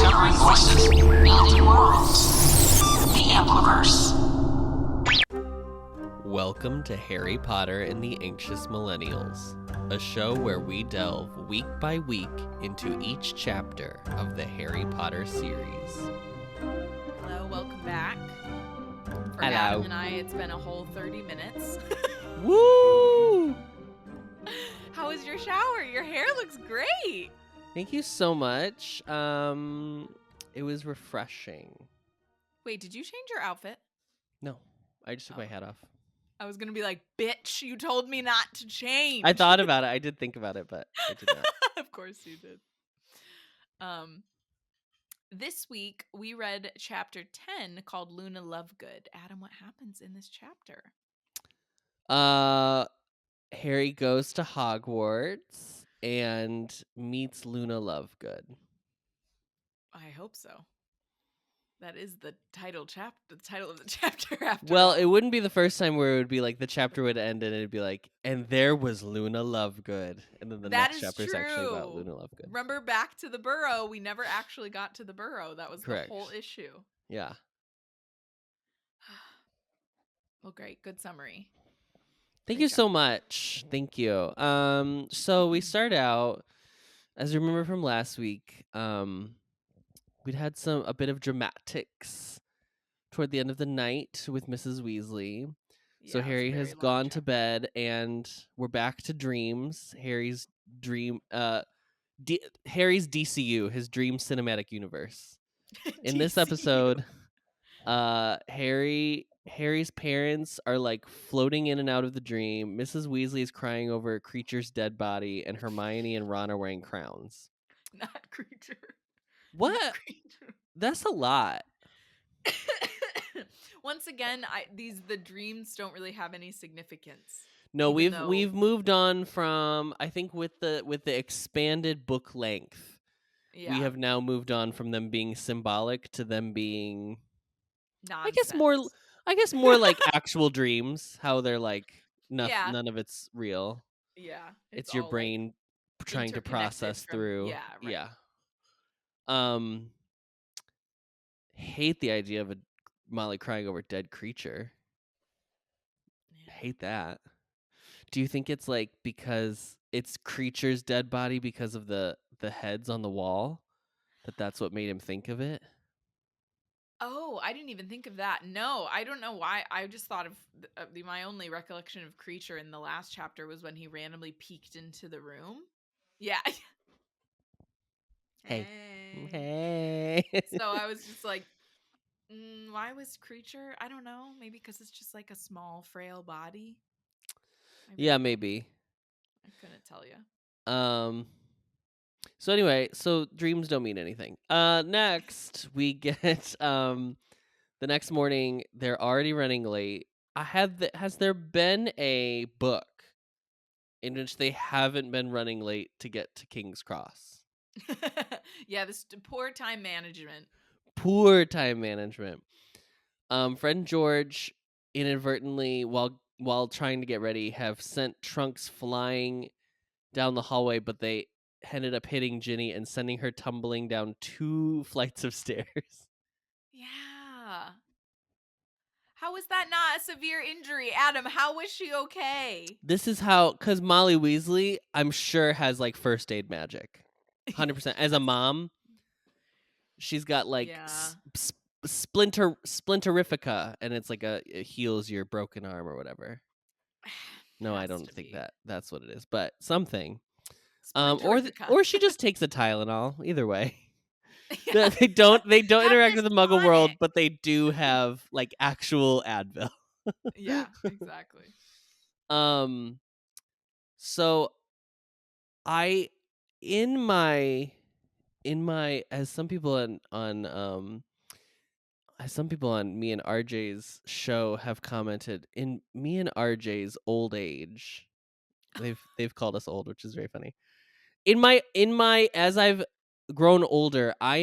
Discovering voices, building worlds. The Ampliverse. Welcome to Harry Potter and the Anxious Millennials, a show where we delve week by week into each chapter of the Harry Potter series. Hello, welcome back. For Hello. Adam and I, it's been a whole 30 minutes. Woo! How was your shower? Your hair looks great. Thank you so much. It was refreshing. Wait, did you change your outfit? No, I just took my hat off. I was going to be like, bitch, you told me not to change. I thought about it. I did think about it, but I did not. Of course you did. This week, we read chapter 10 called Luna Lovegood. Adam, what happens in this chapter? Harry goes to Hogwarts and meets Luna Lovegood. I hope so. That is the title of the chapter after Well, all. it wouldn't be the first time where it would be like the chapter would end and it'd be like, and there was Luna Lovegood. And then the That next is chapter is actually about true. Luna Lovegood. Remember back to the burrow, we never actually got to the burrow. That was Correct. the whole issue. Yeah. Well, great. Good summary. Thank Great you job. so much. Thank you. So we start out, as you remember from last week, we'd had a bit of dramatics toward the end of the night with Mrs. Weasley. So Yeah, it was a Harry very has long gone to chapter. bed, and we're back to dreams. Harry's dream, Harry's DCU, his dream cinematic universe. In this DCU. episode, Harry's parents are like floating in and out of the dream. Mrs. Weasley is crying over a creature's dead body, and Hermione and Ron are wearing crowns. Not creature. What? Not creature. That's a lot. Once again, the dreams don't really have any significance. No, even we've though- moved on from, I think with the expanded book length. Yeah, We have now moved on from them being symbolic to them being nonsense. I guess more like actual dreams, how they're like Yeah. none of it's real. Yeah, It's your all, like, brain trying to process interconnected from- through. yeah, right. Yeah. Hate the idea of a Molly crying over a dead creature. Yeah. Hate that. Do you think it's like because it's creature's dead body because of the heads on the wall? That's what made him think of it? Oh, I didn't even think of that. No, I don't know why. I just thought of my only recollection of creature in the last chapter was when he randomly peeked into the room. Yeah. Hey. Hey. Hey. So I was just like, why was creature? I don't know. Maybe because it's just like a small, frail body. Yeah, maybe. I couldn't tell you. So anyway, so dreams don't mean anything. Next we get the next morning they're already running late. Has there been a book in which they haven't been running late to get to King's Cross? Yeah, this poor time management. Poor time management. Fred and George inadvertently, while trying to get ready, have sent Trunks flying down the hallway, but they ended up hitting Ginny and sending her tumbling down 2 flights of stairs. Yeah. How was that not a severe injury? Adam, how was she okay? This is how, because Molly Weasley, I'm sure, has like first aid magic. 100%. As a mom, she's got like Yeah. splinterifica, and it's like it heals your broken arm or whatever. No, I Has don't to think be. that's what it is, but something. Splinterifica. Or she just takes a Tylenol. Either way. Yeah. They don't Have interact this with the Muggle world, tonic. but they do have like actual Advil. Yeah, exactly. So I in my as some people on me and RJ's show have commented, in me and RJ's old age, they've called us old, which is very funny. In my as I've grown older, I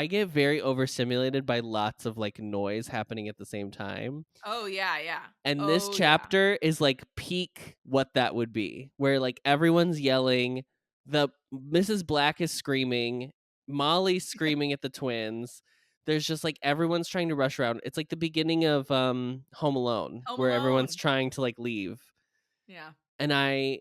get very overstimulated by lots of like noise happening at the same time. Oh, yeah. And this chapter is like peak what that would be, where like everyone's yelling, the Mrs. Black is screaming, Molly's screaming at the twins. There's just like everyone's trying to rush around. It's like the beginning of Home Alone, Home where everyone's Alone. trying to like leave. Yeah. And I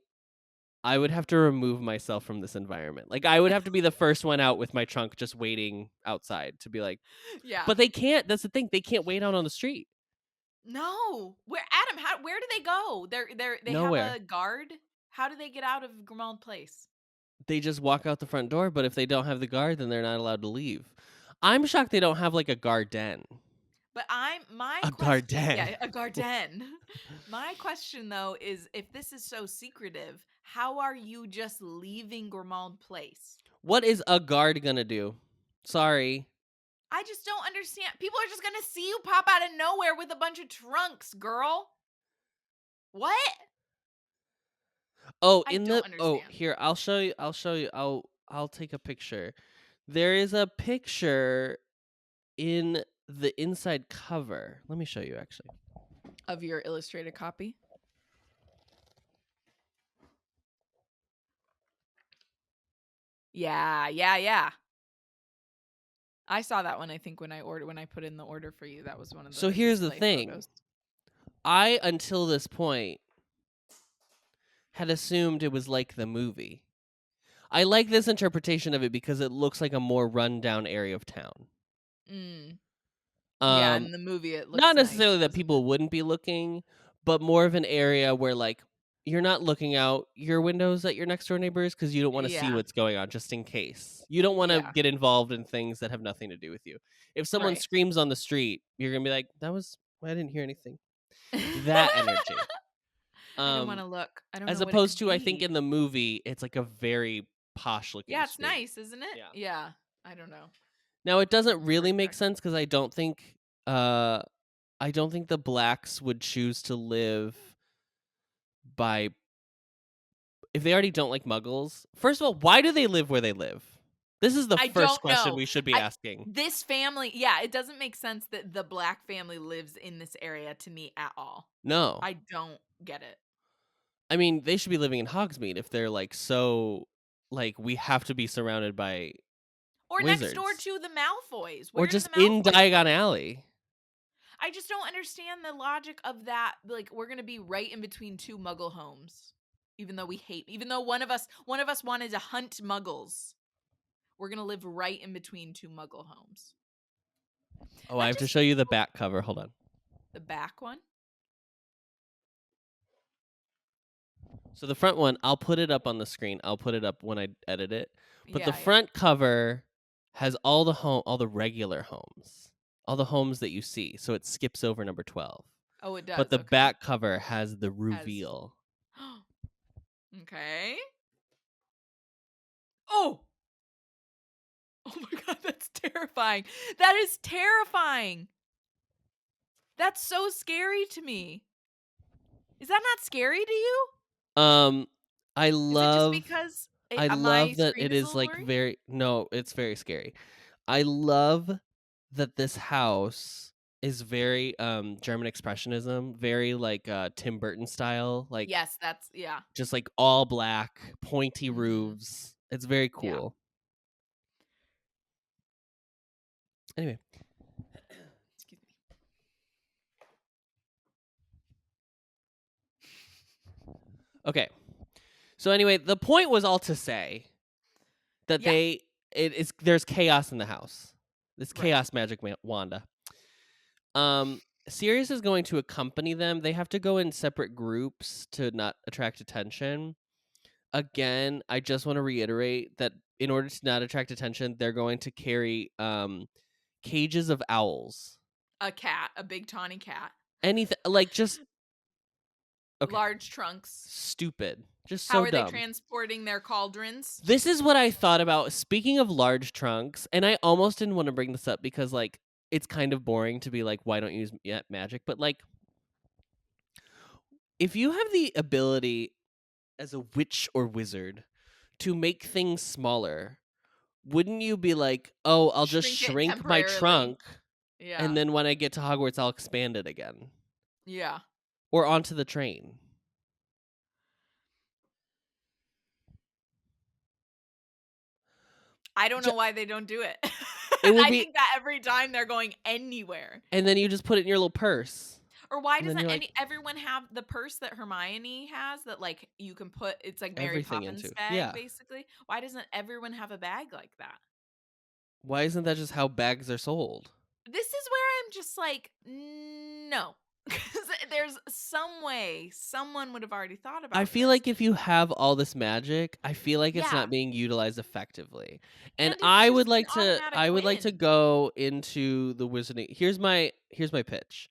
would have to remove myself from this environment. Like I would have to be the first one out with my trunk just waiting outside to be like, Yeah. but they can't. That's the thing. They can't wait out on the street. No. Where Adam, where do they go? They Nowhere. have a guard? How do they get out of Grimmauld Place? They just walk out the front door, but if they don't have the guard, then they're not allowed to leave. I'm shocked they don't have like a garden. But my A question, garden. yeah, a garden. My question though is, if this is so secretive, how are you just leaving Grimmauld Place? What is a guard gonna do? Sorry. I just don't understand. People are just gonna see you pop out of nowhere with a bunch of trunks, girl. What? Oh, I in don't the understand. here, I'll show you. I'll take a picture. There is a picture in the inside cover. Let me show you actually. Of your illustrated copy? Yeah. I saw that one. I think when I put in the order for you, that was one of the. So here's the display thing. photos. I until this point had assumed it was like the movie. I like this interpretation of it because it looks like a more rundown area of town. Mm. Yeah, Um in the movie it looks not nice, necessarily that doesn't people it? wouldn't be looking, but more of an area where like you're not looking out your windows at your next door neighbors because you don't want to see Yeah. what's going on just in case. You don't want to Yeah. get involved in things that have nothing to do with you. If someone Right. screams on the street, you're gonna be like, I didn't hear anything. That energy. I don't want to look. I don't As know what it opposed could to I think be. in the movie, it's like a very posh looking Yeah, it's street. nice, isn't it? Yeah. Yeah. I don't know. Now it doesn't It's really make perspective. sense because I don't think the blacks would choose to live by if they already don't like muggles. First of all, why do they live where they live? This is the I first don't question know. we should be asking. This family, yeah, it doesn't make sense that the black family lives in this area to me at all. No. I don't get it. I mean, they should be living in Hogsmeade if they're like so like we have to be surrounded by Or wizards. next door to the Malfoys. Or Where do just the in Malfoys Diagon live? Alley. I just don't understand the logic of that. Like, we're gonna be right in between two Muggle homes, even though one of us wanted to hunt Muggles. We're gonna live right in between two Muggle homes. Oh, I have to show you the back cover. Hold on. The back one. So the front one, I'll put it up on the screen. I'll put it up when I edit it. But the Yeah. front cover has all the regular homes, all the homes that you see. So it skips over number 12. Oh, it does. But the okay. back cover has the reveal. Okay. Oh my god, that's terrifying. That is terrifying. That's so scary to me. Is that not scary to you? I love Is it just because I my love that screen it is a is little like blurry? it's very scary. I love that this house is very German expressionism, very like Tim Burton style, like Yes, that's yeah. just like all black, pointy Mhm. roofs. It's very Yeah. cool. Anyway. Excuse me. Okay. So anyway, the point was all to say that Yeah. there's chaos in the house. This Right. chaos magic Wanda. Sirius is going to accompany them. They have to go in separate groups to not attract attention. Again, I just want to reiterate that in order to not attract attention, they're going to carry cages of owls. A cat, a big tawny cat. Anything like just okay. Large trunks. Stupid. Just How so are dumb. they transporting their cauldrons? This is what I thought about. Speaking of large trunks, and I almost didn't want to bring this up because like it's kind of boring to be like, why don't you use magic? But like, if you have the ability as a witch or wizard to make things smaller, wouldn't you be like, oh, I'll just Shrink it shrink my temporarily. trunk, Yeah. and then when I get to Hogwarts, I'll expand it again, Yeah. or onto the train? I don't know why they don't do it. It would I be- think that every time they're going anywhere. And then you just put it in your little purse. Or why And then doesn't you're like- everyone have the purse that Hermione has that like you can put? It's like Mary Everything Poppins into. bag, Yeah. basically. Why doesn't everyone have a bag like that? Why isn't that just how bags are sold? This is where I'm just like, no. Because there's some way someone would have already thought about I feel this. like if you have all this magic, I feel like it's Yeah. not being utilized effectively. And it's I just would an like to automatic I would like to win. go into the wizarding. Here's my pitch.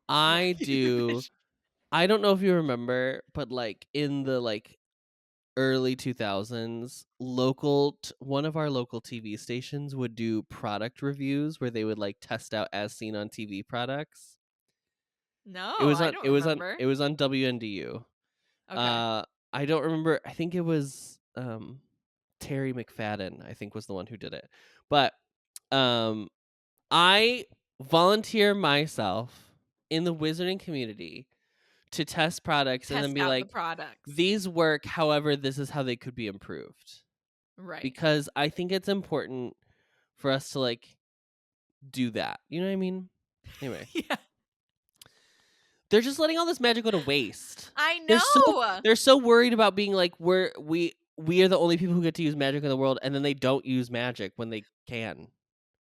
I don't know if you remember, but like in the like early 2000s, one of our local TV stations would do product reviews where they would like test out as seen on TV products. No, It was I on don't it was remember. on it was on WNDU. Okay. I don't remember. I think it was Terry McFadden, I think was the one who did it. But I volunteer myself in the wizarding community to test products and Test then be out like, the products. these work, however, this is how they could be improved. Right. Because I think it's important for us to like do that. You know what I mean? Anyway. Yeah. They're just letting all this magic go to waste. I know. They're so worried about being like we are the only people who get to use magic in the world, and then they don't use magic when they can.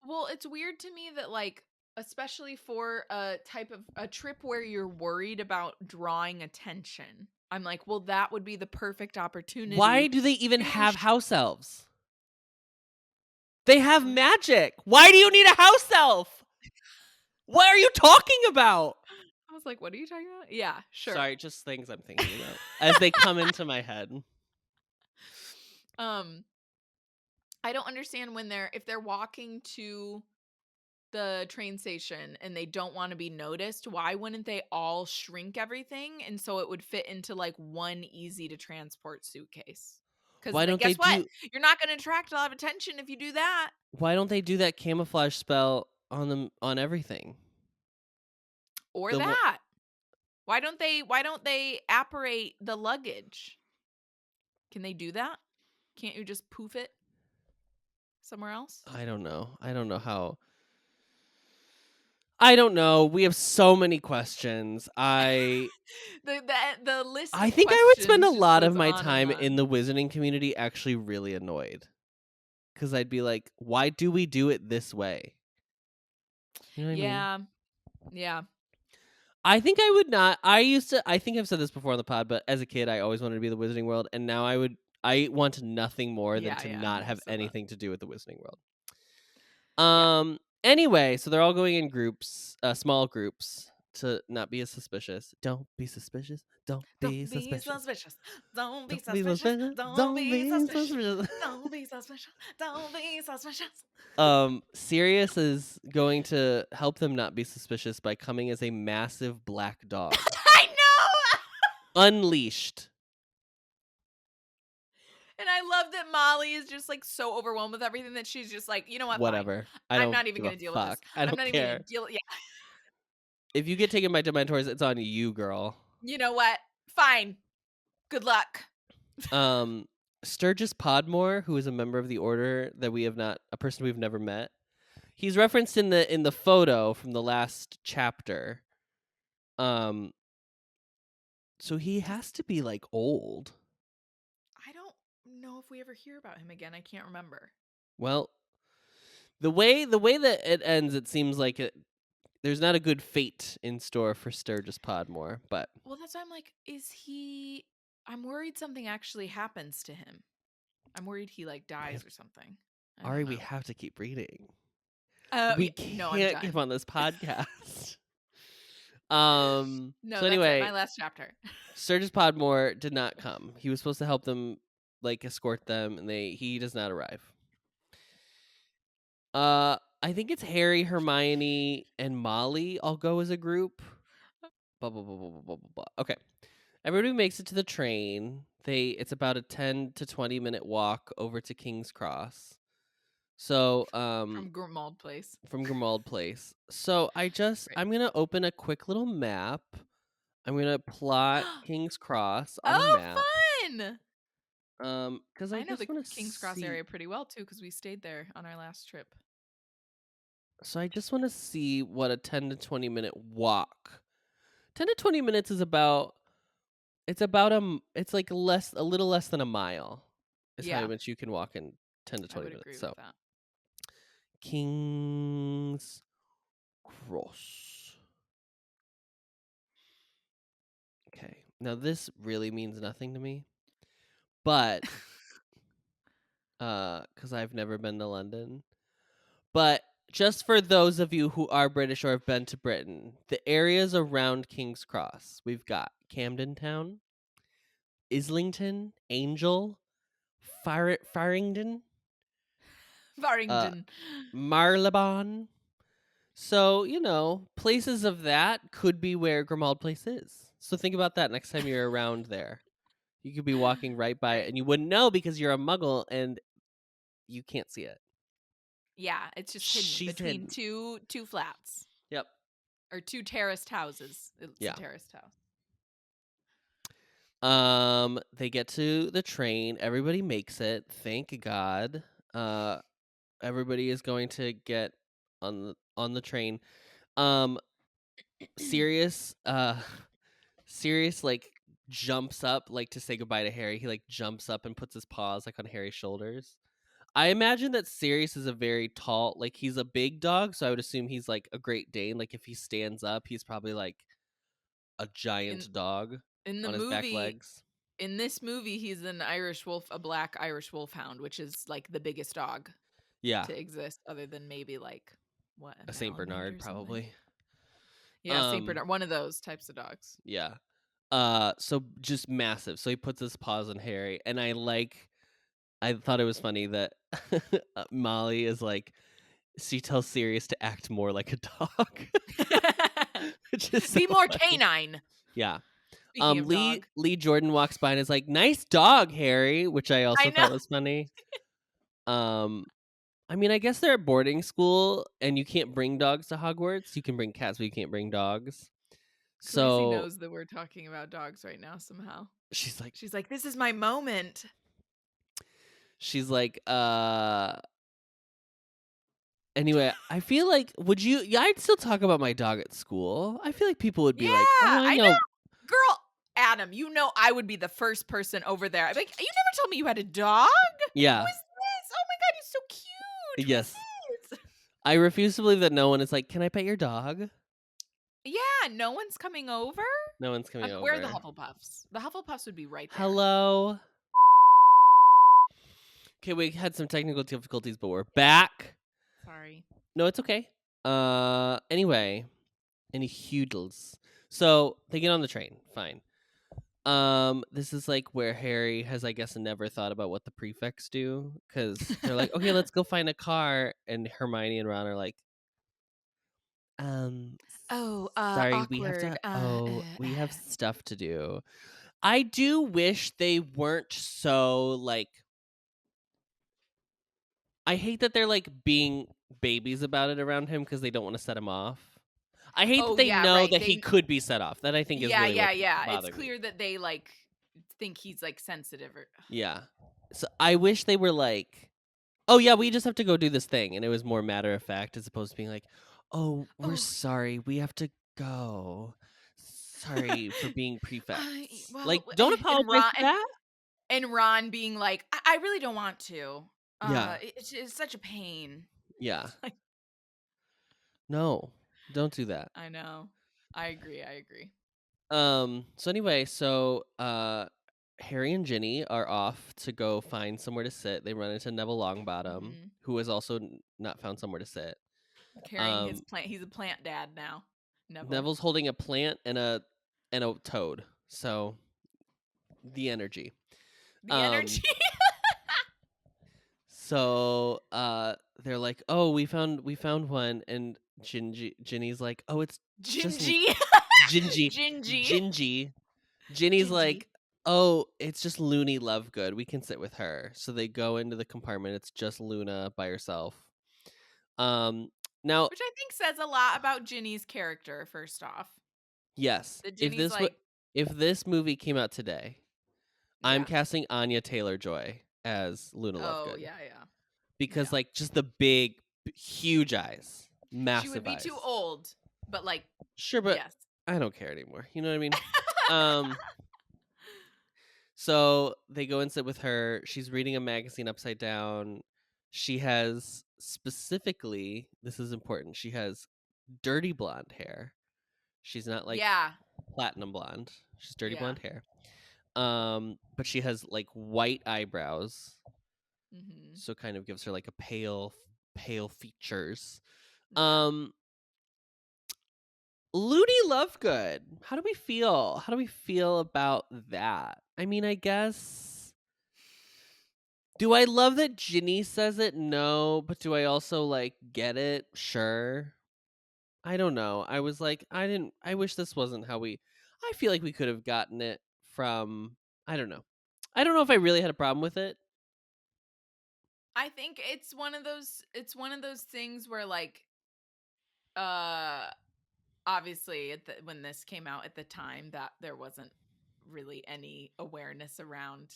Well, it's weird to me that like, especially for a type of a trip where you're worried about drawing attention, I'm like, well, that would be the perfect opportunity. Why do they even have house elves? They have magic. Why do you need a house elf? What are you talking about? I was like, what are you talking about? Yeah, sure. Sorry, just things I'm thinking about as they come into my head. I don't understand when if they're walking to the train station and they don't want to be noticed, why wouldn't they all shrink everything and so it would fit into like one easy to transport suitcase? Because Why don't guess they what? You're not going to attract a lot of attention if you do that. Why don't they do that camouflage spell on them on everything? Or that. Why don't they apparate the luggage? Can they do that? Can't you just poof it somewhere else? I don't know. I don't know how. I don't know. We have so many questions. The list. I think I would spend a questions lot just of goes my on and time on. in the wizarding community actually really annoyed. Because I'd be like, why do we do it this way? You know what I mean? Yeah. I think I would not. I think I've said this before on the pod, but as a kid, I always wanted to be the Wizarding World, and now I want nothing more than to not have anything to do with the Wizarding World. Anyway, so they're all going in groups, small groups, to not be as suspicious. Don't be suspicious. Don't be suspicious. Don't be suspicious. Don't be suspicious. Don't be suspicious. Don't be suspicious. Sirius is going to help them not be suspicious by coming as a massive black dog. I know. Unleashed. And I love that Molly is just like so overwhelmed with everything that she's just like, you know what? Whatever. Fine. I'm not even going to deal with this. I don't I'm not care. even going to deal. Yeah. If you get taken by Dementors, it's on you, girl. You know what? Fine. Good luck. Sturgis Podmore, who is a member of the Order that a person we've never met. He's referenced in the photo from the last chapter. So he has to be like old. I don't know if we ever hear about him again. I can't remember. Well, the way that it ends, it seems like there's not a good fate in store for Sturgis Podmore, but well, that's why I'm like, I'm worried something actually happens to him. I'm worried he like dies or something. Ari, we have to keep reading. We can't I'm give on this podcast. No, so anyway, my last chapter. Sturgis Podmore did not come. He was supposed to help them, like escort them, and he does not arrive. I think it's Harry, Hermione, and Molly all go as a group. Blah blah blah blah blah blah blah. Okay, everybody makes it to the train. It's about a 10 to 20 minute walk over to King's Cross. So from Grimmauld Place. So I'm gonna open a quick little map. I'm gonna plot King's Cross on a map. Oh, fun! Because I I know the just want to King's Cross see. area pretty well too because we stayed there on our last trip. So I just want to see what a 10 to 20 minute walk. 10 to 20 minutes is about. It's about it's like a little less than a mile. Is how Yeah, much you can walk in 10 to I 20 would minutes. agree So with that. King's Cross. Okay. Now this really means nothing to me, but because I've never been to London. But just for those of you who are British or have been to Britain, the areas around King's Cross, we've got Camden Town, Islington, Angel, Farringdon, uh, Farringdon. Marylebone. So, places of that could be where Grimmauld Place is. So think about that next time you're around there. You could be walking right by it Right. and you wouldn't know because you're a muggle and you can't see it. Yeah, it's just hidden She's between hidden. two flats Yep. or two terraced houses. It's Yeah. a terraced house. They get to the train. Everybody makes it. Thank God. Everybody is going to get on the train. Sirius, Sirius like jumps up like to say goodbye to Harry. He like jumps up and puts his paws like on Harry's shoulders. I imagine that Sirius is a very tall, like he's a big dog, so I would assume he's like a Great Dane. Like if he stands up, he's probably like a giant dog In the on his back movie, legs. in this movie, he's an Irish wolf, a black Irish wolfhound, which is like the biggest dog Yeah, to exist, other than maybe like what a Saint Malamute Bernard or something. probably. Yeah, Saint Bernard, one of those types of dogs. Yeah. So just massive. So he puts his paws on Harry, and I thought it was funny that Molly is like, she tells Sirius to act more like a dog, which is so Be more funny. canine. Yeah. Speaking of dog, Lee Jordan walks by and is like, "Nice dog, Harry," which I also I thought know. was funny. I mean, I guess they're at boarding school, and you can't bring dogs to Hogwarts. You can bring cats, but you can't bring dogs. Khaleesi So knows that we're talking about dogs right now somehow. she's like, This is my moment. Anyway, I feel like yeah, I'd still talk about my dog at school. I feel like people would be Yeah, like, "Oh, I I know." know. Girl, Adam, you know I would be the first person over there. I'd be like, you never told me you had a dog? Yeah. Who is this? Oh my god, he's so cute. Yes. Who's this? I refuse to believe that no one is like, "Can I pet your dog?" Yeah, no one's coming over? No one's coming over. Where are the Hufflepuffs? The Hufflepuffs would be right there. Hello. Okay, we had some technical difficulties, but we're back. Sorry. No, it's okay. Anyway, any hoodles. So they get on the train. Fine. This is like where Harry has, I guess, never thought about what the prefects do, because they're like, okay, let's go find a car, and Hermione and Ron are like, sorry, we have awkward. to. We have stuff to do. I do wish they weren't so like. I hate that they're like being babies about it around him because they don't want to set him off. I hate that they know that he could be set off. That I think is really yeah. what's It's bothering clear me. that they like think he's like sensitive or Yeah. So I wish they were like, oh yeah, we just have to go do this thing, and it was more matter of fact as opposed to being like, oh, we're sorry, we have to go. Sorry for being prefects. Like, don't apologize for that. And Ron being like, I really don't want to. Yeah. It's such a pain. Yeah. Like, No, don't do that. I know. I agree. So anyway, Harry and Ginny are off to go find somewhere to sit. They run into Neville Longbottom, who has also not found somewhere to sit. Carrying his plant. He's a plant dad now. Neville's holding a plant and a toad. So the energy. The energy. So they're like, "Oh, we found one," and Ginny's like, "Oh, it's Gingy. Gingy." Ginny's like, "Oh, it's just Loony Lovegood. We can sit with her." So they go into the compartment. It's just Luna by herself. Now, which I think says a lot about Ginny's character. First off, yes, if this movie came out today, I'm Yeah. casting Anya Taylor-Joy as Luna Oh, Lovegood yeah. because Yeah. like just the big, huge eyes, massive She would be eyes. too old, but like, Sure, but yes. I don't care anymore. You know what I mean? um. So they go and sit with her. She's reading a magazine upside down. She has specifically, this is important. She has dirty blonde hair. She's not like Yeah. platinum blonde. She's dirty Yeah. blonde hair. But she has like white eyebrows, Mm-hmm. so kind of gives her like a pale features. Yeah. Loony Lovegood. How do we feel? How do we feel about that? I mean, I guess. Do I love that Ginny says it? No, but do I also like get it? Sure. I don't know. I was like, I wish this wasn't how we. I feel like we could have gotten it from. I don't know. I don't know if I really had a problem with it. I think it's one of those things where like uh obviously when this came out at the time that there wasn't really any awareness around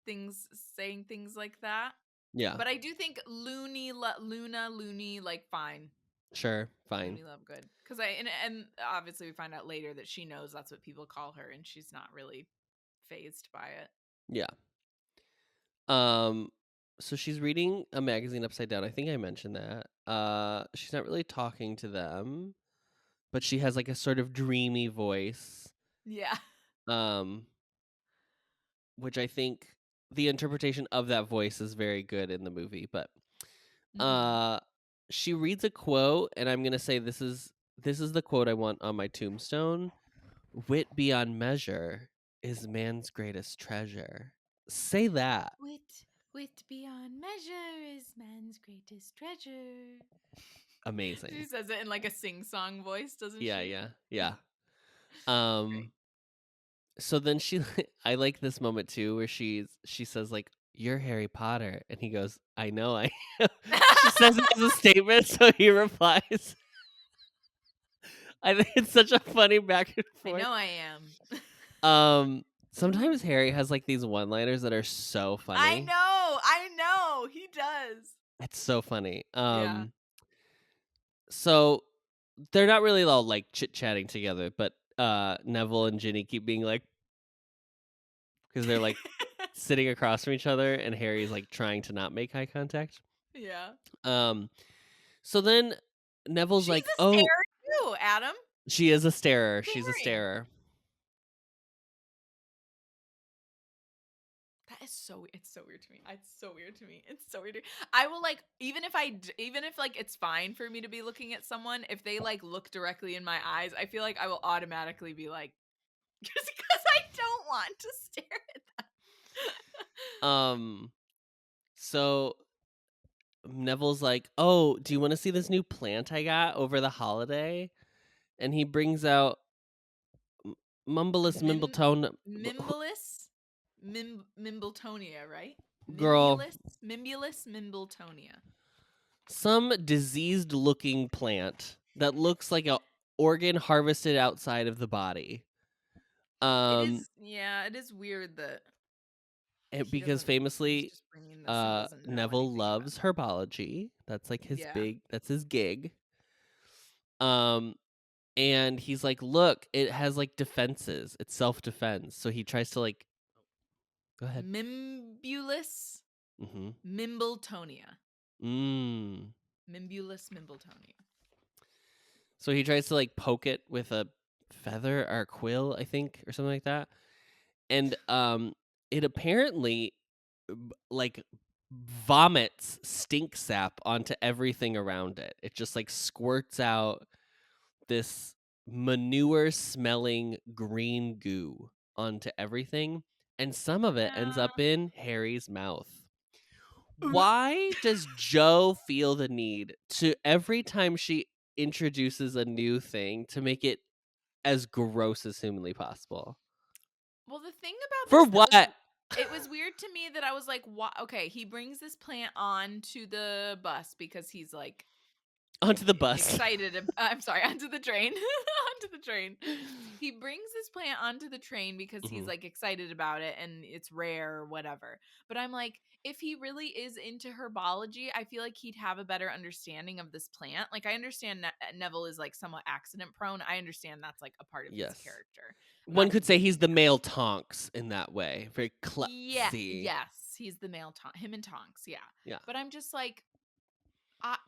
things saying things like that. Yeah. But I do think Loony like fine. Sure. Fine. Loony Lovegood. Cuz and obviously we find out later that she knows that's what people call her and she's not really phased by it. Yeah. So she's reading a magazine upside down. I think I mentioned that. She's not really talking to them, but she has like a sort of dreamy voice. Yeah. Which I think the interpretation of that voice is very good in the movie, but she reads a quote and I'm going to say this is the quote I want on my tombstone. Wit beyond measure is man's greatest treasure. Say that. Wit beyond measure is man's greatest treasure. Amazing. She says it in like a sing-song voice, doesn't Yeah, she? yeah. Great. So then I like this moment too where she says like, "You're Harry Potter," and he goes, "I know I am." She says it as a statement, so he replies. I think it's such a funny back and I forth. know I am. Sometimes Harry has like these one-liners that are so funny. I know, he does. It's so funny. Yeah. So they're not really all like chit-chatting together, but Neville and Ginny keep being like, because they're like sitting across from each other and Harry's like trying to not make eye contact. Yeah. So then Neville's She's like, a starer too, Adam. she is a starer. Staring. She's a starer. That is so. It's so weird to me. It's so weird to me. It's so weird. I will like even if like it's fine for me to be looking at someone if they like look directly in my eyes. I feel like I will automatically be like, just because I don't want to stare at them. So Neville's like, "Oh, do you want to see this new plant I got over the holiday?" And he brings out Mumblus Mimbletonia. Mimbletonia, right? Girl. Mimbulus Mimbletonia. Some diseased-looking plant that looks like a organ harvested outside of the body. It is weird that because famously Neville loves herbology. That's like his that's his gig. And he's like, "Look, it has like defenses. It's self-defense." So he tries to like go ahead. Mimbulus Mimbletonia. Mimbulus Mimbletonia. So he tries to like poke it with a feather or a quill, I think, or something like that. And it apparently like vomits stink sap onto everything around it. It just like squirts out this manure smelling green goo onto everything, and some of it ends up in Harry's mouth. Why does Jo feel the need to every time she introduces a new thing to make it as gross as humanly possible? Well, the thing about for this, what? It was weird to me that I was like, "What?" Okay, he brings this plant on to the bus because he's like, Onto the bus. excited. I'm sorry, onto the train. Onto the train. He brings this plant onto the train because he's Mhm. like excited about it and it's rare or whatever. But I'm like, if he really is into herbology, I feel like he'd have a better understanding of this plant. Like, I understand Neville is like somewhat accident prone. I understand that's like a part of his Yes. character. I'm One not could say he's the disputing that. male Tonks in that way. Very Yeah, klutzy. yes, he's the male him and Tonks, yeah. Yeah. But I'm just like,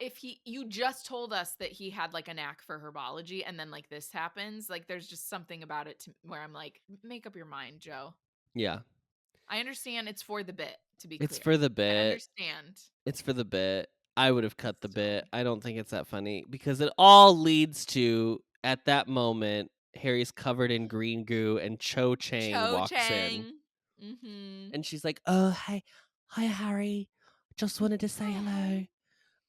if you just told us that he had like a knack for herbology and then like this happens, like there's just something about it where I'm like, make up your mind, Joe. Yeah. I understand it's for the bit, to be It's clear. for the I bit. understand. It's for the bit. I would have cut the bit. So- I don't think it's that funny because it all leads to, at that moment, Harry's covered in green goo and Cho Chang walks in. Mm-hmm. And she's like, "Oh, hi Harry. Just wanted to say hello."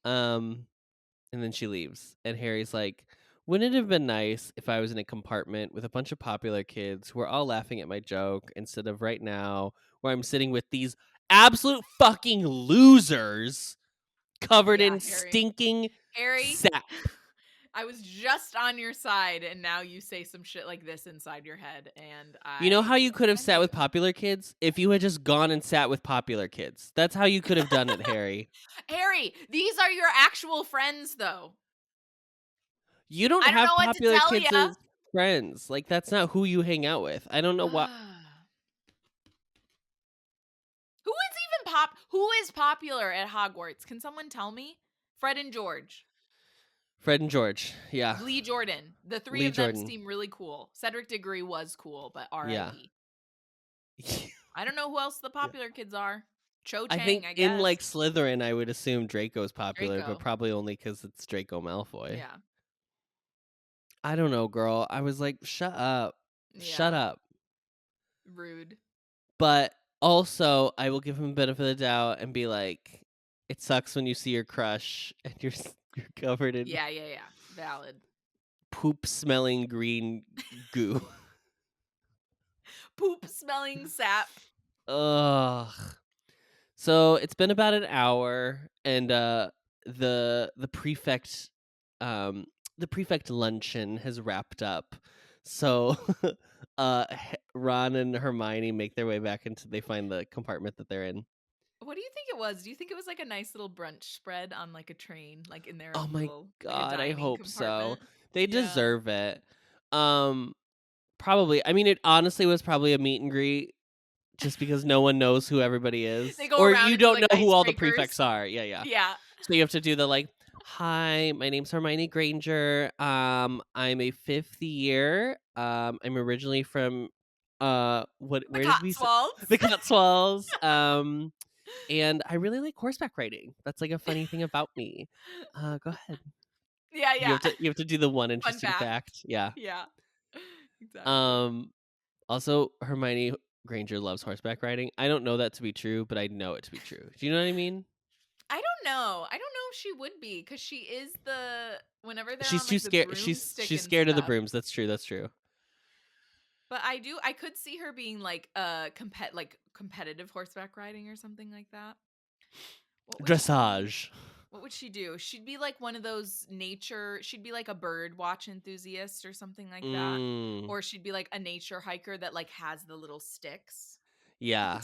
And then she leaves. And Harry's like, "Wouldn't it have been nice if I was in a compartment with a bunch of popular kids who are all laughing at my joke instead of right now where I'm sitting with these absolute fucking losers covered in Harry. stinking Harry, sap." I was just on your side, and now you say some shit like this inside your head, and You know how you could have offend sat with you. popular kids? If you had just gone and sat with popular kids. That's how you could have done it, Harry. Harry, these are your actual friends, though. You don't I don't have know what to popular tell kids ya. as friends. Like, that's not who you hang out with. I don't know what. Who is popular at Hogwarts? Can someone tell me? Fred and George. Fred and George. Yeah. Lee Jordan. The three Lee of them Jordan. seem really cool. Cedric Diggory was cool, but R.I.P. Yeah. I don't know who else the popular kids are. Cho I Chang, think I guess. in like Slytherin, I would assume Draco's popular, Draco. but probably only because it's Draco Malfoy. Yeah. I don't know, girl. I was like, shut up. Shut Yeah. up. Rude. But also, I will give him a benefit of the doubt and be like, it sucks when you see your crush and you're covered in Yeah. Valid. poop-smelling green goo. Poop smelling sap. Ugh. So it's been about an hour, and the prefect luncheon has wrapped up. So Ron and Hermione make their way back into. They find the compartment that they're in. What do you think it was? Do you think it was like a nice little brunch spread on like a train, like in their Oh own my little like a god, I dining hope so. compartment? They Yeah. deserve it. Probably. I mean, it honestly was probably a meet and greet. Just because no one knows who everybody is. They go Or around you and do, don't like, know who all the icebreakers. prefects are. Yeah. Yeah. So you have to do the like, "Hi, my name's Hermione Granger. I'm a 5th year. I'm originally from where did we say? Cotswolds. The Cotswolds. And I really like horseback riding. That's like a funny thing about me. Go ahead. Yeah. You have to do the one interesting fact. fact. Yeah. Yeah. Exactly. Also, Hermione Granger loves horseback riding. I don't know that to be true, but I know it to be true. Do you know what I mean? I don't know. I don't know if she would be because she is whenever they're She's on too like scared. the She's broomstick scared and of the stuff. brooms. That's true. But I could see her being like competitive horseback riding or something like that. Dressage. What would she do? She'd be like one of those she'd be like a bird watch enthusiast or something like that. Or she'd be like a nature hiker that like has the little sticks. Yeah.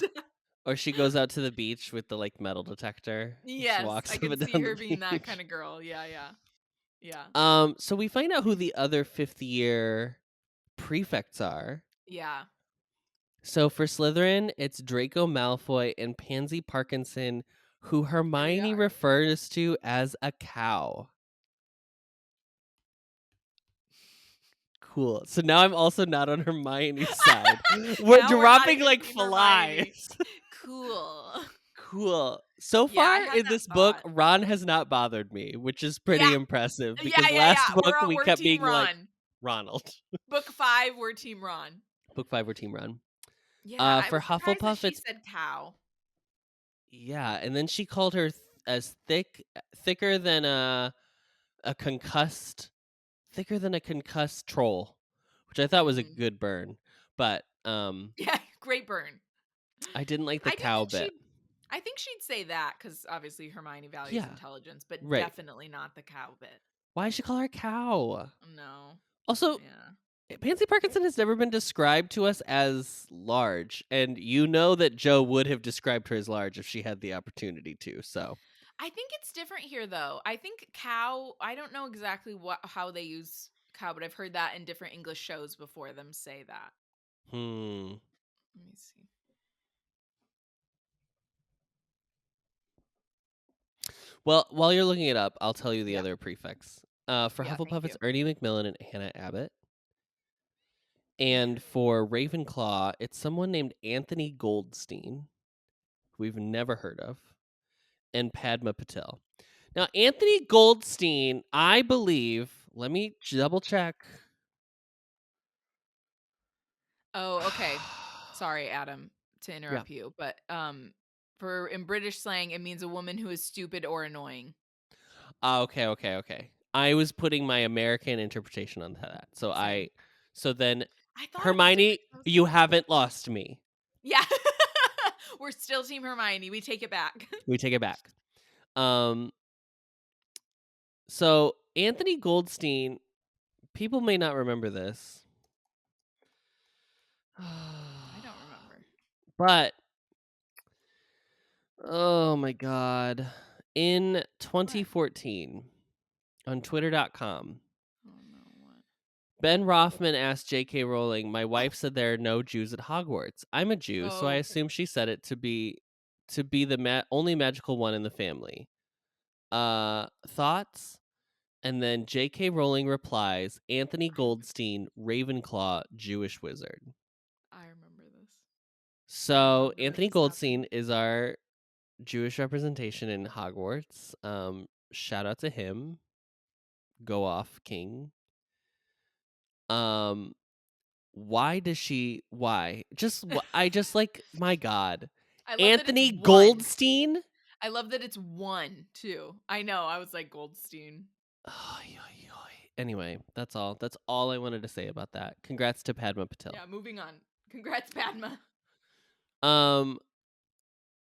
Or she goes out to the beach with the like metal detector. Yes, She walks I up can and see down her the being that beach. kind of girl. Yeah. So we find out who the other 5th year prefects are. Yeah. So for Slytherin, it's Draco Malfoy and Pansy Parkinson, who Hermione are. refers to as a cow. Cool. So now I'm also not on Hermione's side. We're Now dropping not like even Team Hermione. flies. Cool. So Yeah, I far had in that this book, thought. Ron has not bothered me, which is pretty Yeah. impressive. Yeah. Because last book we We're kept Team being Ron. like Ronald. Book 5, we're Team Ron. Book 5, we're Team Ron. Yeah, I for was surprised that Hufflepuff, she it's said cow. yeah, and then she called her as thicker than a concussed troll, which I thought was a good burn. But Yeah, great burn. I didn't like the I do cow think bit. I think she'd say that because obviously Hermione values Yeah. intelligence, but Right. definitely not the cow bit. Why does she call her a cow? No. Also, Yeah. Pansy Parkinson has never been described to us as large, and you know that Jo would have described her as large if she had the opportunity to. So I think it's different here, though. I think cow. I don't know exactly how they use cow, but I've heard that in different English shows before them say that. Let me see. Well, while you're looking it up, I'll tell you the Yeah. other prefix. For Yeah, thank Hufflepuff, it's you. Ernie McMillan and Hannah Abbott. Yeah. And for Ravenclaw, it's someone named Anthony Goldstein, who we've never heard of, and Padma Patel. Now, Anthony Goldstein, I believe, let me double check. Oh, okay. Sorry, Adam, to interrupt you, but for in British slang, it means a woman who is stupid or annoying. Okay. I was putting my American interpretation on that. Same. So then I thought it was Hermione, different. I was you like, haven't lost me. yeah. We're still Team Hermione. We take it back. We take it back. So Anthony Goldstein, people may not remember this. I don't remember. But oh my god. In 2014 on twitter.com, Oh no, what? Ben Rothman asked J.K. Rowling, "My wife said there are no Jews at Hogwarts. I'm a Jew, so I Oh, assume she said it to be the only magical one in the family. Thoughts?" And then J.K. Rowling replies, "Anthony Goldstein, Ravenclaw, Jewish wizard." I remember this. So remember Anthony this happening. Goldstein is our Jewish representation in Hogwarts. Shout out to him. Go off, King. Why? I just like, my god. I love Anthony that it's one. Goldstein? I love that it's one too. I know. I was like Goldstein. Anyway, that's all. That's all I wanted to say about that. Congrats to Padma Patel. Yeah, moving on. Congrats, Padma.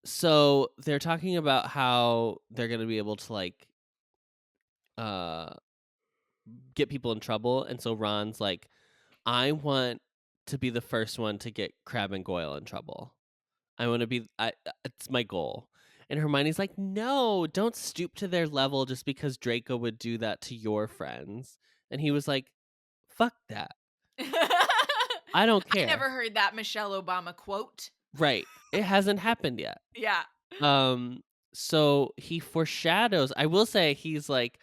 So they're talking about how they're gonna be able to like get people in trouble, and so Ron's like, I want to be the first one to get Crabbe and Goyle in trouble. I want to be. It's my goal. And Hermione's like, no, don't stoop to their level just because Draco would do that to your friends. And he was like, fuck that. I don't care. I never heard that Michelle Obama quote. Right. It hasn't happened yet. Yeah. So he foreshadows. I will say he's like,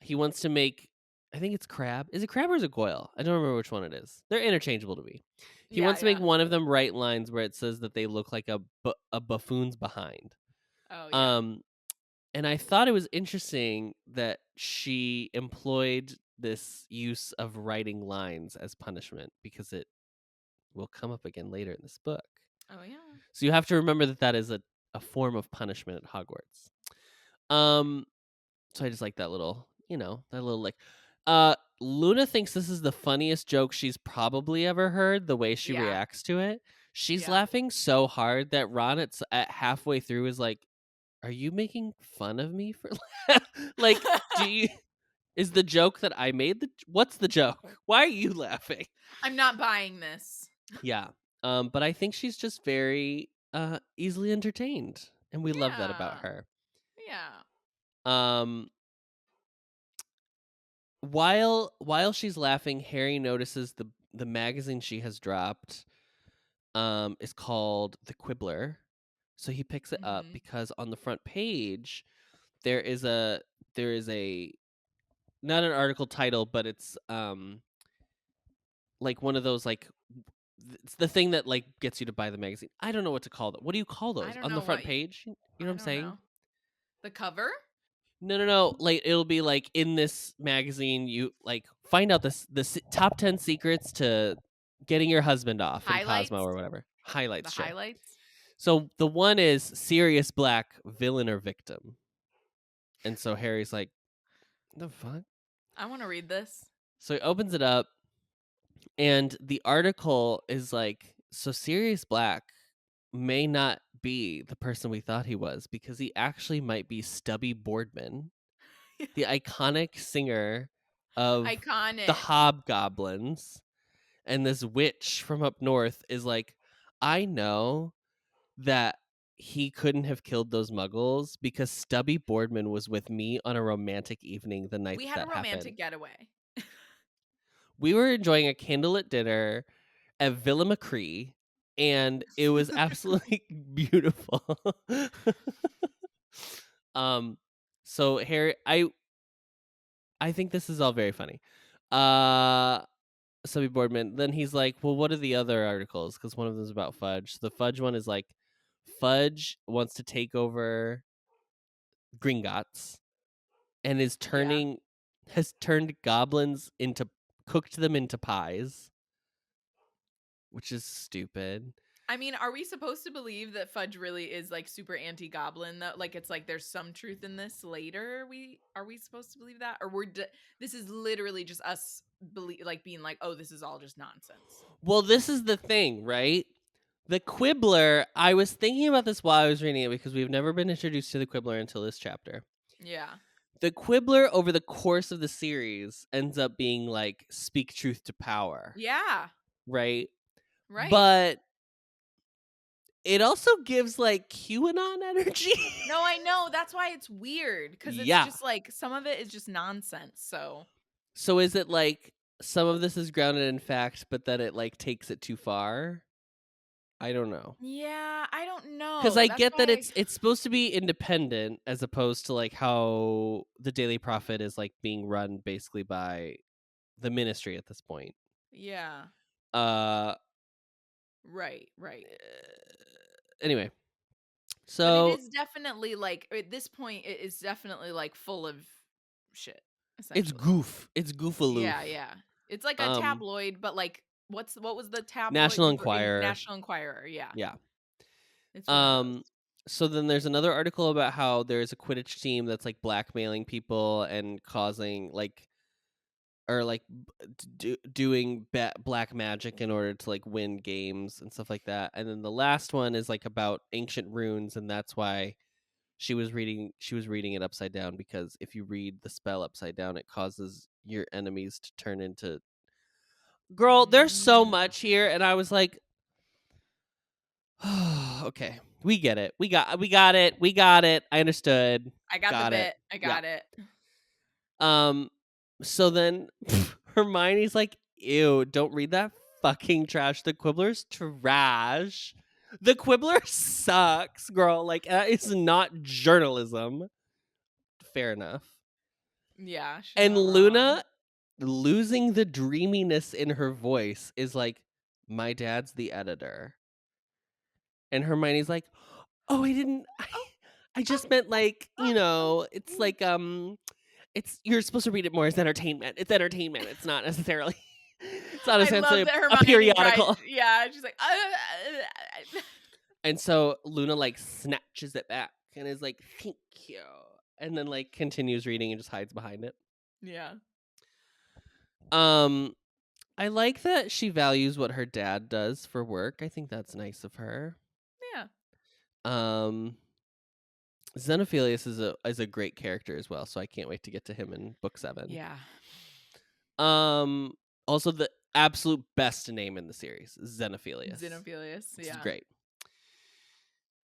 he wants to make. I think it's Crabbe. Is it Crabbe or is it Goyle? I don't remember which one it is. They're interchangeable to me. He wants to make one of them write lines where it says that they look like a buffoon's behind. Oh yeah. And I thought it was interesting that she employed this use of writing lines as punishment because it will come up again later in this book. Oh yeah. So you have to remember that is a form of punishment at Hogwarts. So I just like that little, like, Luna thinks this is the funniest joke she's probably ever heard, the way she reacts to it. She's laughing so hard that Ron at halfway through is like, are you making fun of me for like, is the joke that I made what's the joke? Why are you laughing? I'm not buying this. Yeah. But I think she's just very easily entertained, and we love that about her. Yeah. While she's laughing, Harry notices the magazine she has dropped is called The Quibbler. So he picks it up because on the front page there is a not an article title, but it's like one of those, like, it's the thing that like gets you to buy the magazine. I don't know what to call them. What do you call those on the front page? You know what I'm saying? Know. The cover? No. Like, it'll be like, in this magazine, you like find out the top 10 secrets to getting your husband off in Cosmo or whatever. Highlights. The highlights. So the one is Sirius Black, villain or victim. And so Harry's like, the fuck? I want to read this. So he opens it up, and the article is like, so Sirius Black may not be the person we thought he was, because he actually might be Stubby Boardman, the iconic singer of the Iconic. Hobgoblins. And this witch from up north is like, I know that he couldn't have killed those muggles because Stubby Boardman was with me on a romantic evening the night We had a that happened. romantic getaway. We were enjoying a candlelit dinner at Villa McCree, and it was absolutely beautiful. So Harry, I think this is all very funny. Stubby Boardman. Then he's like, well, what are the other articles? Because one of them is about Fudge. The Fudge one is like, Fudge wants to take over Gringotts and is has turned goblins cooked them into pies, which is stupid. I mean, are we supposed to believe that Fudge really is like super anti-goblin though? Like it's like there's some truth in this later. Are we supposed to believe that, or this is literally just us being like, oh, this is all just nonsense? Well, this is the thing, right? The Quibbler. I was thinking about this while I was reading it because we've never been introduced to the Quibbler until this chapter. Yeah. The Quibbler over the course of the series ends up being like speak truth to power. Yeah. Right. Right. But it also gives like QAnon energy. No, I know. That's why it's weird, because it's just like some of it is just nonsense. So is it like some of this is grounded in fact, but then it like takes it too far? I don't know. Yeah, I don't know. Because I get that it's supposed to be independent as opposed to like how the Daily Prophet is like being run basically by the ministry at this point. Yeah. Right. Anyway. So but it is definitely like at this point it is definitely like full of shit. It's goof. It's goofaloof. Yeah. It's like a tabloid, but like what was the tabloid? National Enquirer. National Enquirer, yeah. Yeah. It's one of those. So then there's another article about how there's a Quidditch team that's like blackmailing people and causing like doing black magic in order to like win games and stuff like that. And then the last one is like about ancient runes, and that's why she was reading it upside down, because if you read the spell upside down, it causes your enemies to turn into. Girl, there's so much here, and I was like, okay, we get it. We got it. I understood. I got the bit. I got it. So then Hermione's like, ew, don't read that fucking trash. The Quibbler's trash. The Quibbler sucks, girl. Like, that is not journalism. Fair enough. Yeah. And Luna, losing the dreaminess in her voice, is like, my dad's the editor. And Hermione's like, oh, I just meant like, it's like, you're supposed to read it more as entertainment. It's entertainment. It's not necessarily, a periodical. Yeah, she's like, And so Luna like snatches it back and is like, thank you. And then like continues reading and just hides behind it. Yeah. I like that she values what her dad does for work. I think that's nice of her. Yeah. Xenophilius is a great character as well, so I can't wait to get to him in book 7. Yeah. Also the absolute best name in the series, Xenophilius. Yeah. It's great.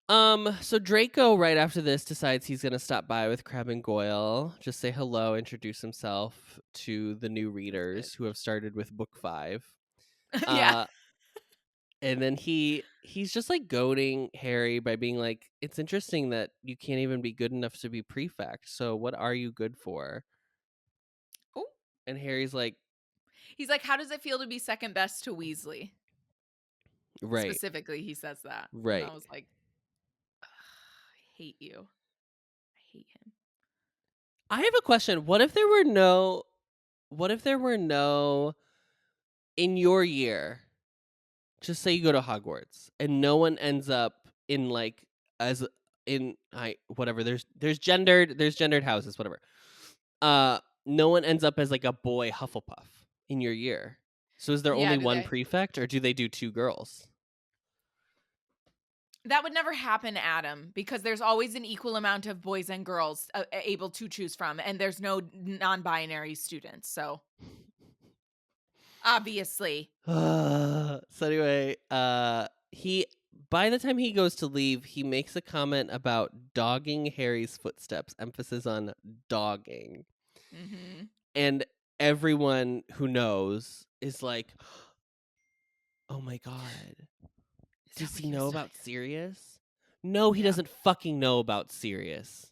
So Draco right after this decides he's gonna stop by with Crabbe and Goyle, just say hello, introduce himself to the new readers who have started with book 5. Yeah. And then he's just like goading Harry by being like, it's interesting that you can't even be good enough to be prefect. So what are you good for? Oh. And Harry's like, how does it feel to be second best to Weasley? Right. Specifically, he says that. Right. And I was like, I hate you. I hate him. I have a question. What if there were no in your year? Just say you go to Hogwarts and no one ends up in like whatever. There's gendered houses, whatever. No one ends up as like a boy Hufflepuff in your year. So is there only one prefect, or do they do 2 girls? That would never happen, Adam, because there's always an equal amount of boys and girls able to choose from, and there's no non-binary students. So obviously, So anyway, he by the time he goes to leave, he makes a comment about dogging Harry's footsteps, emphasis on dogging. mm-hmm. And everyone who knows is like, "Oh my god. Does he know about Sirius?" No, he Yeah. doesn't fucking know about Sirius.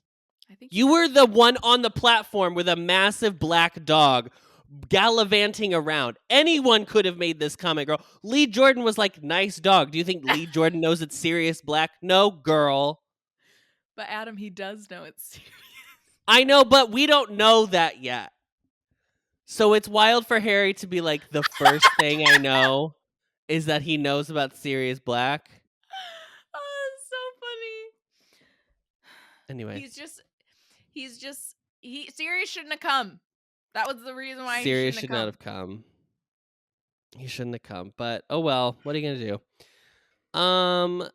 I think You were the one on the platform with a massive black dog gallivanting around. Anyone could have made this comment, girl. Lee Jordan was like, "Nice dog." Do you think Lee Jordan knows it's Sirius Black? No, girl. But Adam, he does know it's serious. I know, but we don't know that yet. So it's wild for Harry to be like, the first thing I know is that he knows about Sirius Black. Oh, it's so funny. Anyway. Sirius shouldn't have come. That was the reason why Sirius he should shouldn't not have have come. He shouldn't have come. But oh well, what are you gonna do?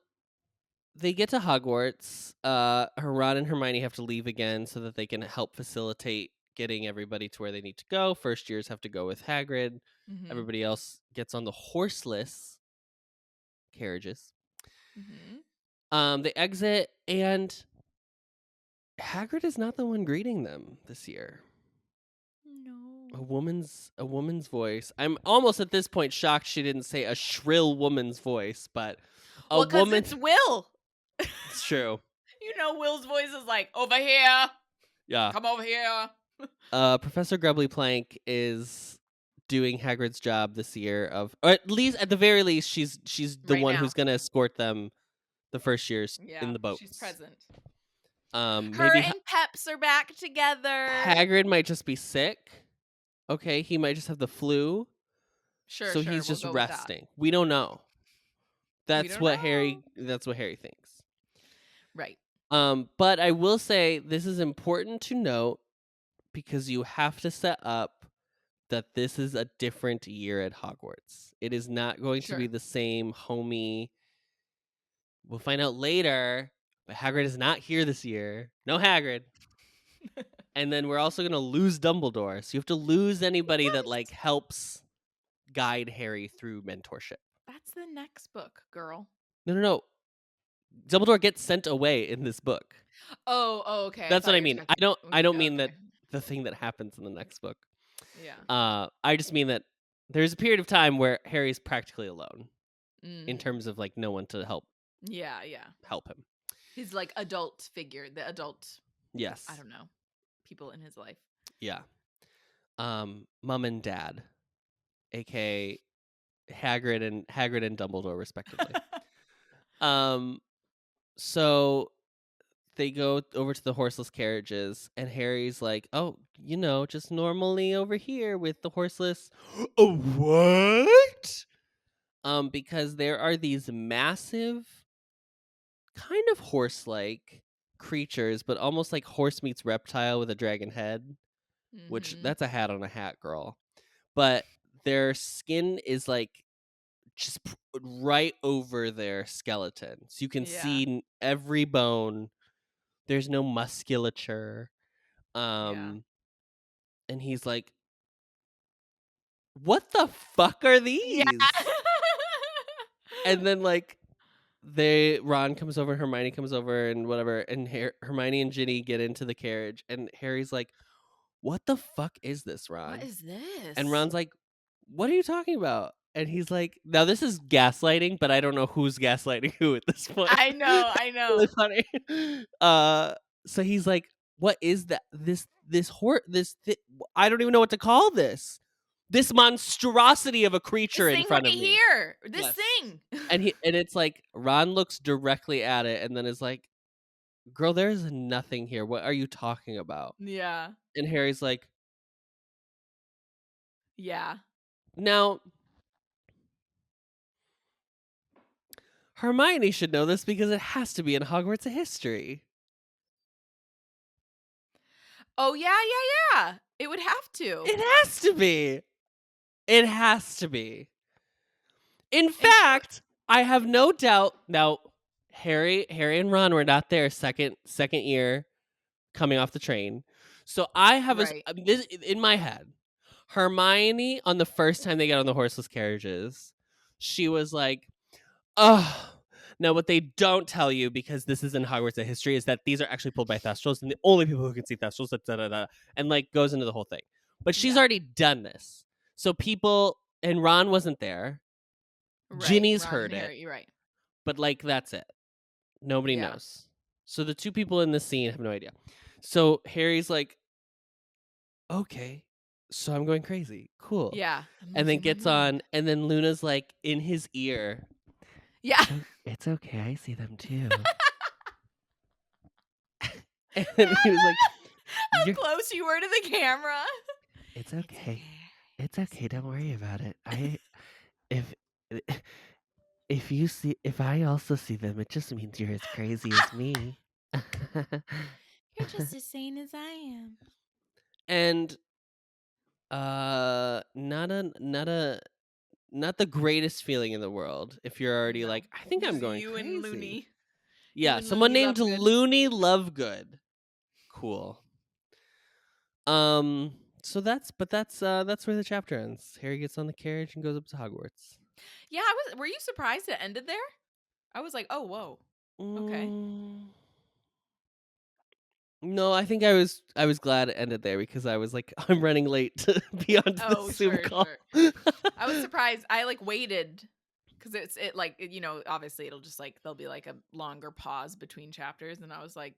They get to Hogwarts. Ron and Hermione have to leave again so that they can help facilitate getting everybody to where they need to go. First years have to go with Hagrid. Mm-hmm. Everybody else gets on the horseless carriages. Mm-hmm. They exit, and Hagrid is not the one greeting them this year. No. A woman's voice. I'm almost at this point shocked she didn't say a shrill woman's voice, but a Well, 'cause woman. it's Will. It's true. You know, Will's voice is like, over here. Yeah. Come over here. Professor Grubbly Plank is doing Hagrid's job this year or at the very least, she's the Right one now. who's gonna escort them the first years Yeah, in the boats. she's present. Her Her and Peps are back together. Hagrid might just be sick. Okay, he might just have the flu. Sure, so sure, he's we'll just go with that. resting. We don't know. That's don't what know. Harry thinks. Right. But I will say this is important to note because you have to set up that this is a different year at Hogwarts. It is not going to be Sure. the same homey. We'll find out later, but Hagrid is not here this year. No Hagrid. And then we're also going to lose Dumbledore. So you have to lose anybody that like helps guide Harry through mentorship. That's the next book, girl. No. Dumbledore gets sent away in this book. Oh, okay. That's what I mean. I don't mean that okay. the thing that happens in the next book. Yeah. I just mean that there's a period of time where Harry's practically alone in Mm. terms of like no one to help Yeah. help him. His like adult figure, the adult. Yes. I don't know. People in his life. Yeah. Mom and Dad, aka Hagrid and Dumbledore, respectively. So they go over to the horseless carriages, and Harry's like, "Oh, just normally over here with the horseless." Oh, what? Because there are these massive, kind of horse-like creatures, but almost like horse meets reptile with a dragon head. Which Mhm. that's a hat on a hat, girl. But their skin is like just right over their skeleton, so you can see every bone. There's no musculature. And he's like, "What the fuck are these?" Yeah. And then like Ron comes over, Hermione comes over, and whatever, and Hermione and Ginny get into the carriage, and Harry's like, "What the fuck is this, Ron?" What is this? And Ron's like, "What are you talking about?" And he's like, now this is gaslighting, but I don't know who's gaslighting who at this point. I know. Really funny. So he's like, "What is that? I don't even know what to call this. This monstrosity of a creature this in front of right me." Here. This Yes. thing. And it's like Ron looks directly at it and then is like, "Girl, there's nothing here. What are you talking about?" Yeah. And Harry's like, Yeah. "Now, Hermione should know this because it has to be in Hogwarts history." Oh, yeah. It would have to. It has to be. It has to be. In fact, I have no doubt. Now, Harry and Ron were not there second year coming off the train. So I have Right. this in my head. Hermione, on the first time they got on the horseless carriages, she was like, "Oh." Now, what they don't tell you, because this is in Hogwarts history, is that these are actually pulled by Thestrals, and the only people who can see Thestrals, and like goes into the whole thing. But she's Yeah. already done this, so people, and Ron wasn't there. Right. Ginny's Ron heard and it, Harry, you're right. but like that's it. Nobody Yeah. knows. So the two people in the scene have no idea. So Harry's like, "Okay, so I'm going crazy. Cool." Yeah. I'm And then losing my gets mind. on, and then Luna's like in his ear. Yeah. It's okay. I see them too. And then he was like, How "You're- close you were to the camera. It's okay. It's okay. Don't worry about it. If I also see them, it just means you're as crazy as me." You're just as sane as I am. And not the greatest feeling in the world if you're already No. like, I think I'm Just going you crazy. and Looney. Yeah, and someone Looney named Lovegood. Looney Lovegood. Cool. So that's where the chapter ends. Harry gets on the carriage and goes up to Hogwarts. Yeah, were you surprised it ended there? I was like, oh, whoa. Okay. No, I think I was glad it ended there because I was like, I'm running late to be on the Zoom call. Sure. I was surprised. I like waited because obviously it'll just like there'll be like a longer pause between chapters, and I was like,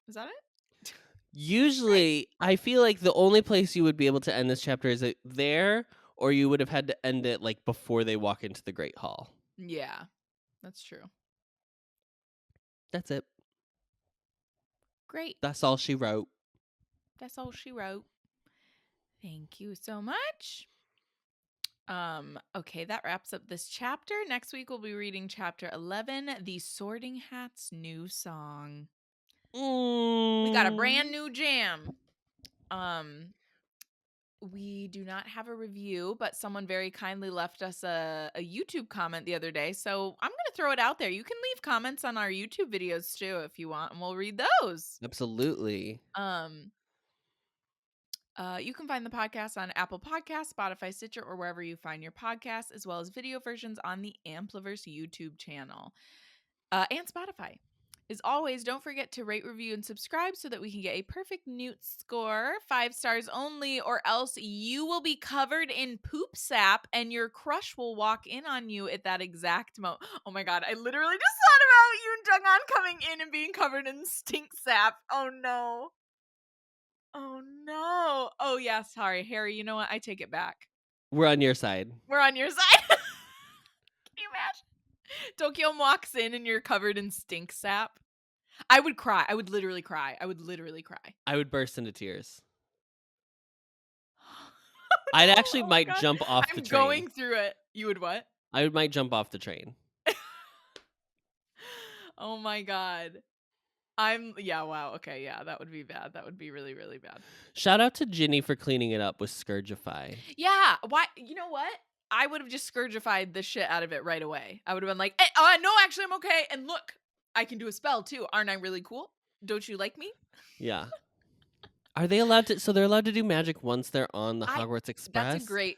is that it? Usually, I feel like the only place you would be able to end this chapter is there, or you would have had to end it like before they walk into the Great Hall. Yeah, that's true. That's it. Great. That's all she wrote. That's all she wrote. Thank you so much. Okay, that wraps up this chapter. Next week we'll be reading chapter 11, The Sorting Hat's New Song. We got a brand new jam. We do not have a review, but someone very kindly left us a YouTube comment the other day. So I'm going to throw it out there. You can leave comments on our YouTube videos too if you want, and we'll read those. Absolutely. You can find the podcast on Apple Podcasts, Spotify, Stitcher, or wherever you find your podcasts, as well as video versions on the Ampliverse YouTube channel and Spotify. As always, don't forget to rate, review, and subscribe so that we can get a perfect Newt score, 5 stars only, or else you will be covered in poop sap and your crush will walk in on you at that exact moment. Oh my God, I literally just thought about you and Jung-on coming in and being covered in stink sap. Oh no. Oh no. Oh yeah, sorry. Harry, you know what? I take it back. We're on your side. We're on your side. Can you imagine? Tokyo walks in and you're covered in stink sap. I would cry. I would literally cry. I would burst into tears. I actually might jump off the train. I'm going through it. You would what? I might jump off the train. Oh my God. Wow. Okay, yeah, that would be bad. That would be really, really bad. Shout out to Ginny for cleaning it up with Scourgify. Yeah, why? You know what? I would have just Scourgified the shit out of it right away. I would have been like, no, actually, I'm okay. And look, I can do a spell too. Aren't I really cool? Don't you like me? Yeah. Are they allowed to? So they're allowed to do magic once they're on the Hogwarts Express? That's a great.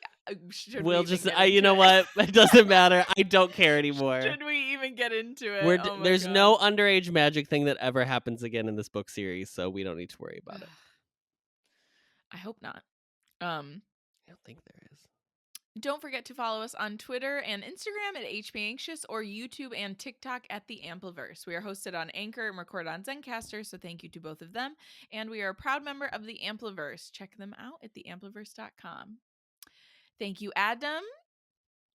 We'll just, you know what? It doesn't matter. I don't care anymore. Should we even get into it? There's no underage magic thing that ever happens again in this book series, so we don't need to worry about it. I hope not. I don't think there is. Don't forget to follow us on Twitter and Instagram at HBAnxious or YouTube and TikTok at The Ampliverse. We are hosted on Anchor and recorded on Zencaster, so thank you to both of them. And we are a proud member of The Ampliverse. Check them out at theampliverse.com. Thank you, Adam.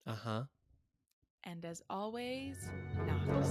Uh-huh. And as always, Nox.